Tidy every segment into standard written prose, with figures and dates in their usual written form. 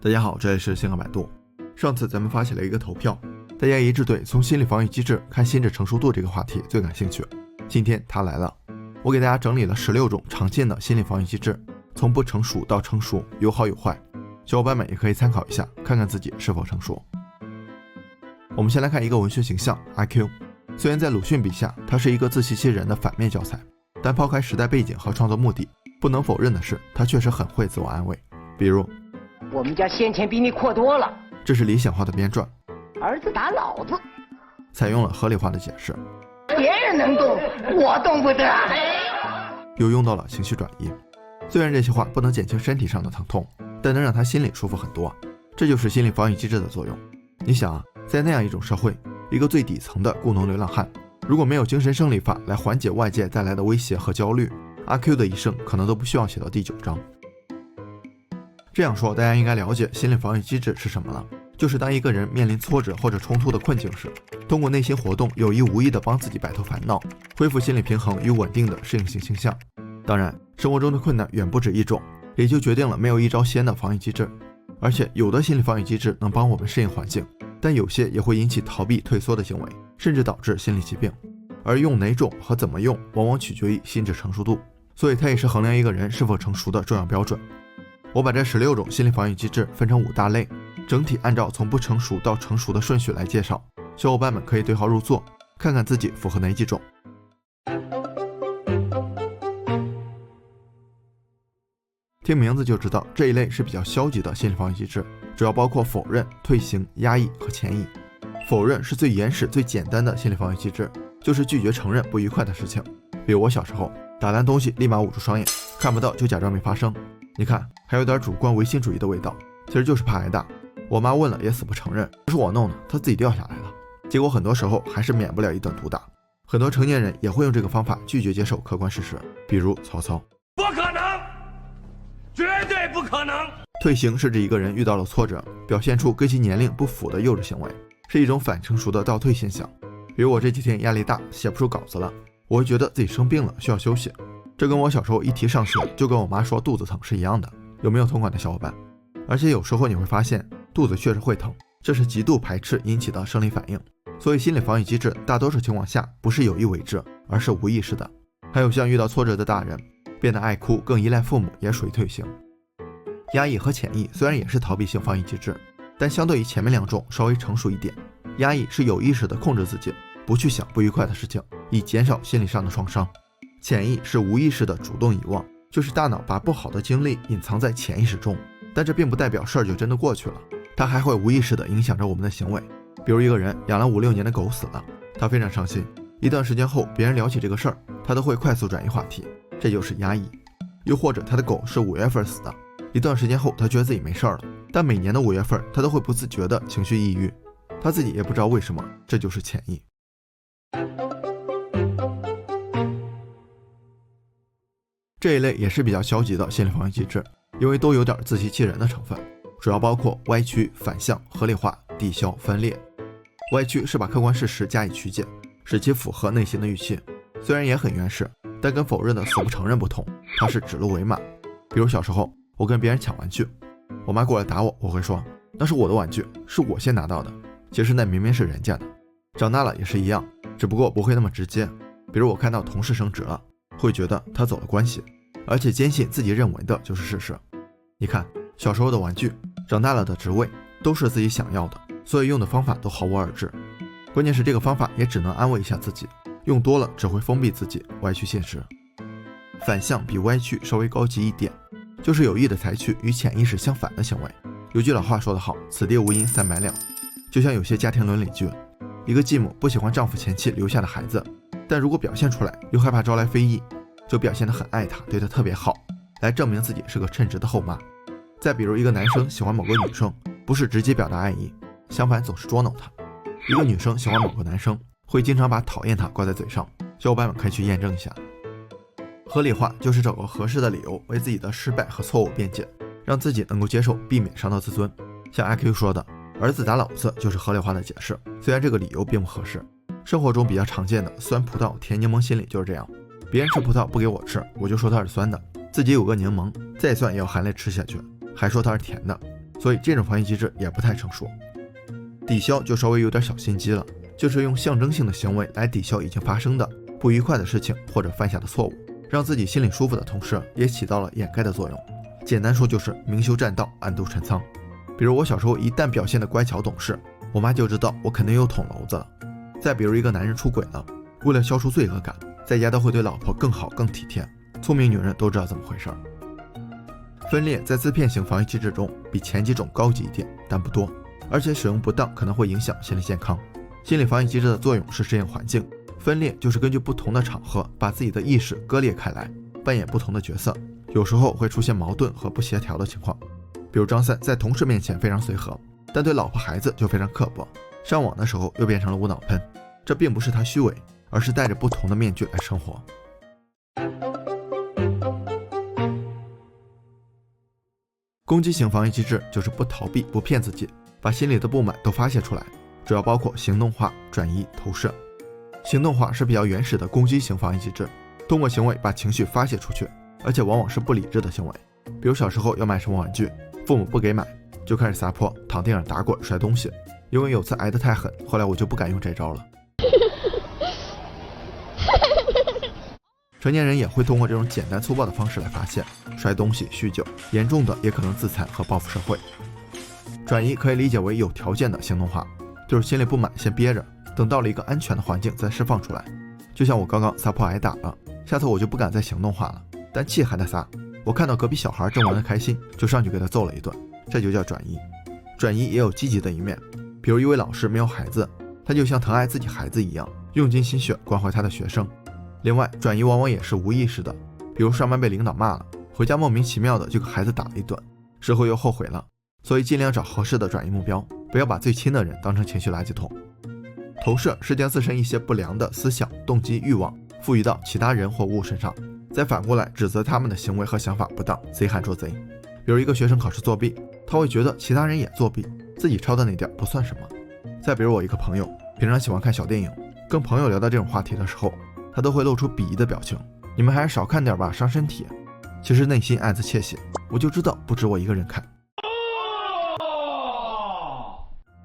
大家好，这里是星河百度。上次咱们发起了一个投票，大家一致对从心理防御机制看心智成熟度这个话题最感兴趣。今天它来了，我给大家整理了16种常见的心理防御机制，从不成熟到成熟，有好有坏。小伙伴们也可以参考一下，看看自己是否成熟。我们先来看一个文学形象阿 Q。虽然在鲁迅笔下，他是一个自欺欺人的反面教材，但抛开时代背景和创作目的，不能否认的是，他确实很会自我安慰。比如，我们家先前比你阔多了，这是理想化的编撰，儿子打老子，采用了合理化的解释，别人能动，我动不得。又用到了情绪转移。虽然这些话不能减轻身体上的疼痛，但能让他心里舒服很多。这就是心理防御机制的作用。你想啊，在那样一种社会，一个最底层的雇农流浪汉，如果没有精神胜利法来缓解外界带来的威胁和焦虑，阿 Q 的一生可能都不需要写到第9章。这样说，大家应该了解心理防御机制是什么了，就是当一个人面临挫折或者冲突的困境时，通过内心活动有意无意地帮自己摆脱烦恼，恢复心理平衡与稳定的适应性倾向。当然，生活中的困难远不止一种，也就决定了没有一招鲜的防御机制。而且有的心理防御机制能帮我们适应环境，但有些也会引起逃避退缩的行为，甚至导致心理疾病。而用哪种和怎么用，往往取决于心智成熟度，所以它也是衡量一个人是否成熟的重要标准。我把这16种心理防御机制分成5大类，整体按照从不成熟到成熟的顺序来介绍，小伙伴们可以对号入座，看看自己符合哪几种。听名字就知道，这一类是比较消极的心理防御机制，主要包括否认、退行、压抑和潜抑。否认是最原始最简单的心理防御机制，就是拒绝承认不愉快的事情。比如我小时候打烂东西立马捂住双眼，看不到就假装没发生。你看，还有点主观唯心主义的味道，其实就是怕挨打。我妈问了也死不承认，不是我弄的，她自己掉下来了。结果很多时候还是免不了一顿毒打。很多成年人也会用这个方法拒绝接受客观事实，比如曹操。不可能，绝对不可能。退行是指一个人遇到了挫折，表现出跟其年龄不符的幼稚行为，是一种反成熟的倒退现象。比如我这几天压力大，写不出稿子了，我会觉得自己生病了，需要休息。这跟我小时候一提上学就跟我妈说肚子疼是一样的，有没有同感的小伙伴？而且有时候你会发现肚子确实会疼，这是极度排斥引起的生理反应。所以心理防御机制大多数情况下不是有意为之，而是无意识的。还有像遇到挫折的大人，变得爱哭，更依赖父母，也属于退行。压抑和潜抑虽然也是逃避性防御机制，但相对于前面2种稍微成熟一点。压抑是有意识的控制自己，不去想不愉快的事情，以减少心理上的创伤。潜意是无意识的主动遗忘，就是大脑把不好的经历隐藏在潜意识中，但这并不代表事儿就真的过去了，它还会无意识的影响着我们的行为。比如一个人养了5、6年的狗死了，他非常伤心，一段时间后别人聊起这个事儿，他都会快速转移话题，这就是压抑。又或者他的狗是5月份死的，一段时间后他觉得自己没事了，但每年的5月份他都会不自觉的情绪抑郁，他自己也不知道为什么，这就是潜意。这一类也是比较消极的心理防御机制，因为都有点自欺欺人的成分，主要包括歪曲、反向、合理化、抵消、分裂。歪曲是把客观事实加以曲解，使其符合内心的预期，虽然也很原始，但跟否认的死不承认不同，它是指鹿为马。比如小时候我跟别人抢玩具，我妈过来打我，我会说那是我的玩具，是我先拿到的，其实那明明是人家的。长大了也是一样，只不过不会那么直接。比如我看到同事升职了，会觉得他走了关系，而且坚信自己认为的就是事实。你看，小时候的玩具，长大了的职位，都是自己想要的，所以用的方法都毫无二致。关键是这个方法也只能安慰一下自己，用多了只会封闭自己，歪曲现实。反向比歪曲稍微高级一点，就是有意的采取与潜意识相反的行为。有句老话说得好，此地无银300两。就像有些家庭伦理剧，一个继母不喜欢丈夫前妻留下的孩子，但如果表现出来又害怕招来非议，就表现得很爱他，对他特别好，来证明自己是个称职的后妈。再比如一个男生喜欢某个女生，不是直接表达爱意，相反总是捉弄她。一个女生喜欢某个男生，会经常把讨厌他挂在嘴上，小伙伴们可以去验证一下。合理化就是找个合适的理由为自己的失败和错误辩解，让自己能够接受，避免伤到自尊。像阿 Q 说的，儿子打老子就是合理化的解释，虽然这个理由并不合适。生活中比较常见的酸葡萄甜柠檬心理就是这样，别人吃葡萄不给我吃，我就说它是酸的，自己有个柠檬再酸也要含泪吃下去，还说它是甜的。所以这种防御机制也不太成熟。抵消就稍微有点小心机了，就是用象征性的行为来抵消已经发生的不愉快的事情或者犯下的错误，让自己心里舒服的同时，也起到了掩盖的作用。简单说就是明修栈道，暗度陈仓。比如我小时候一旦表现得乖巧懂事，我妈就知道我肯定又捅娄子了。再比如一个男人出轨了，为了消除罪恶感，在家都会对老婆更好更体贴，聪明女人都知道怎么回事。分裂在自骗型防御机制中比前几种高级一点，但不多，而且使用不当可能会影响心理健康。心理防御机制的作用是适应环境，分裂就是根据不同的场合把自己的意识割裂开来，扮演不同的角色，有时候会出现矛盾和不协调的情况。比如张三在同事面前非常随和，但对老婆孩子就非常刻薄，上网的时候又变成了无脑喷。这并不是他虚伪，而是戴着不同的面具来生活。攻击型防御机制就是不逃避不骗自己，把心里的不满都发泄出来，主要包括行动化、转移、投射。行动化是比较原始的攻击型防御机制，通过行为把情绪发泄出去，而且往往是不理智的行为。比如小时候要买什么玩具，父母不给买，就开始撒泼，躺地上打滚摔东西。因为有次挨得太狠，后来我就不敢用这招了。成年人也会通过这种简单粗暴的方式来发泄，摔东西、酗酒，严重的也可能自残和报复社会。转移可以理解为有条件的行动化，就是心里不满先憋着，等到了一个安全的环境再释放出来。就像我刚刚撒泼挨打了，下次我就不敢再行动化了，但气还得撒。我看到隔壁小孩正玩得开心，就上去给他揍了一顿，这就叫转移。转移也有积极的一面，比如一位老师没有孩子，他就像疼爱自己孩子一样，用尽心血关怀他的学生。另外，转移往往也是无意识的，比如上班被领导骂了，回家莫名其妙的就给孩子打了一顿，事后又后悔了。所以尽量找合适的转移目标，不要把最亲的人当成情绪垃圾桶。投射是将自身一些不良的思想、动机、欲望赋予到其他人或物身上，再反过来指责他们的行为和想法不当，贼喊捉贼。比如一个学生考试作弊，他会觉得其他人也作弊，自己抄的那点不算什么。再比如我一个朋友，平常喜欢看小电影，跟朋友聊到这种话题的时候，他都会露出鄙夷的表情，你们还是少看点吧，伤身体。其实内心暗自窃喜，我就知道不止我一个人看。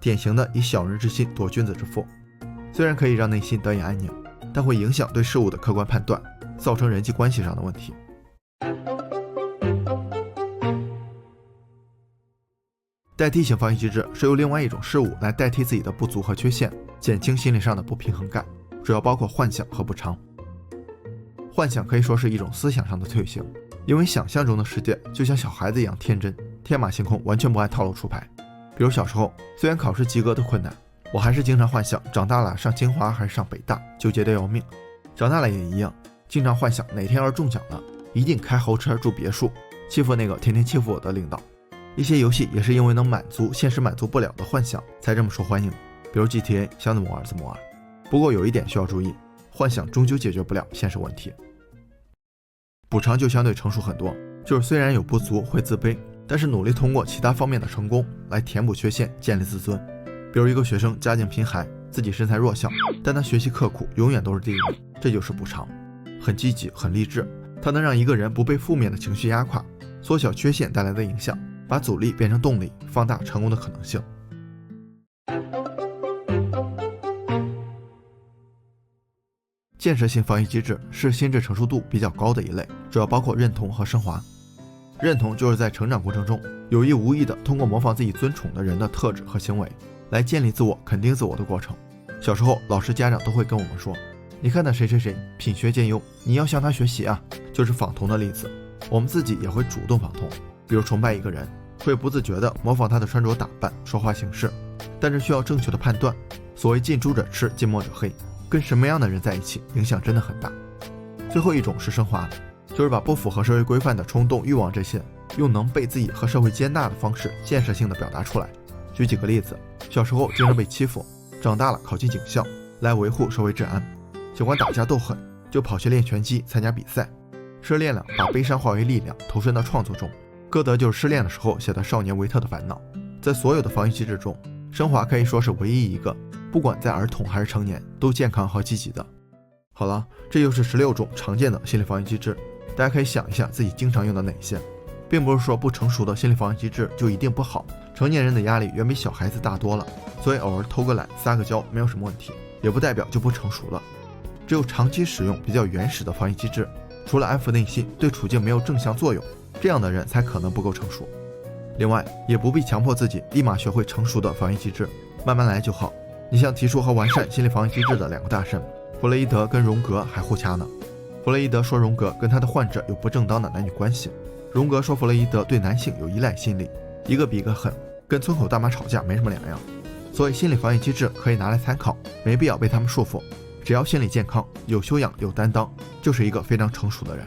典型的以小人之心夺君子之腹，虽然可以让内心得以安宁，但会影响对事物的客观判断，造成人际关系上的问题。代替型防御机制是由另外一种事物来代替自己的不足和缺陷，减轻心理上的不平衡感，主要包括幻想和补偿。幻想可以说是一种思想上的退行，因为想象中的世界就像小孩子一样天真，天马行空，完全不按套路出牌。比如小时候，虽然考试及格的困难，我还是经常幻想长大了上清华还是上北大，纠结得要命。长大了也一样，经常幻想哪天要是中奖了，一定开豪车住别墅，欺负那个天天欺负我的领导。一些游戏也是因为能满足现实满足不了的幻想才这么受欢迎，比如 GTA 想怎么玩怎么玩。不过有一点需要注意，幻想终究解决不了现实问题。补偿就相对成熟很多，就是虽然有不足会自卑，但是努力通过其他方面的成功来填补缺陷，建立自尊。比如一个学生家境贫寒，自己身材弱小，但他学习刻苦，永远都是第一名，这就是补偿。很积极很励志，它能让一个人不被负面的情绪压垮，缩小缺陷带来的影响，把阻力变成动力，放大成功的可能性。建设性防御机制是心智成熟度比较高的一类，主要包括认同和升华。认同就是在成长过程中有意无意的通过模仿自己尊崇的人的特质和行为来建立自我、肯定自我的过程。小时候老师家长都会跟我们说，你看那谁谁谁品学兼优，你要向他学习啊，就是仿同的例子。我们自己也会主动仿同，比如崇拜一个人，会不自觉的模仿他的穿着打扮、说话形式，但是需要正确的判断。所谓近朱者赤，近墨者黑，跟什么样的人在一起影响真的很大。最后一种是升华，就是把不符合社会规范的冲动、欲望这些，用能被自己和社会接纳的方式建设性的表达出来。举几个例子，小时候经常被欺负，长大了考进警校来维护社会治安，喜欢打架斗狠，就跑去练拳击参加比赛。失恋了，把悲伤化为力量，投身到创作中。歌德就是失恋的时候写的《少年维特的烦恼》。在所有的防御机制中，升华可以说是唯一一个不管在儿童还是成年都健康和积极的。好了，这就是16种常见的心理防御机制，大家可以想一下自己经常用的哪些。并不是说不成熟的心理防御机制就一定不好，成年人的压力远比小孩子大多了，所以偶尔偷个懒撒个娇没有什么问题，也不代表就不成熟了。只有长期使用比较原始的防御机制，除了安抚内心，对处境没有正向作用，这样的人才可能不够成熟。另外，也不必强迫自己立马学会成熟的防御机制，慢慢来就好。你像提出和完善心理防御机制的两个大神，弗洛伊德跟荣格还互掐呢。弗洛伊德说荣格跟他的患者有不正当的男女关系，荣格说弗洛伊德对男性有依赖心理，一个比一个狠，跟村口大妈吵架没什么两样。所以心理防御机制可以拿来参考，没必要被他们束缚。只要心理健康、有修养、有担当，就是一个非常成熟的人。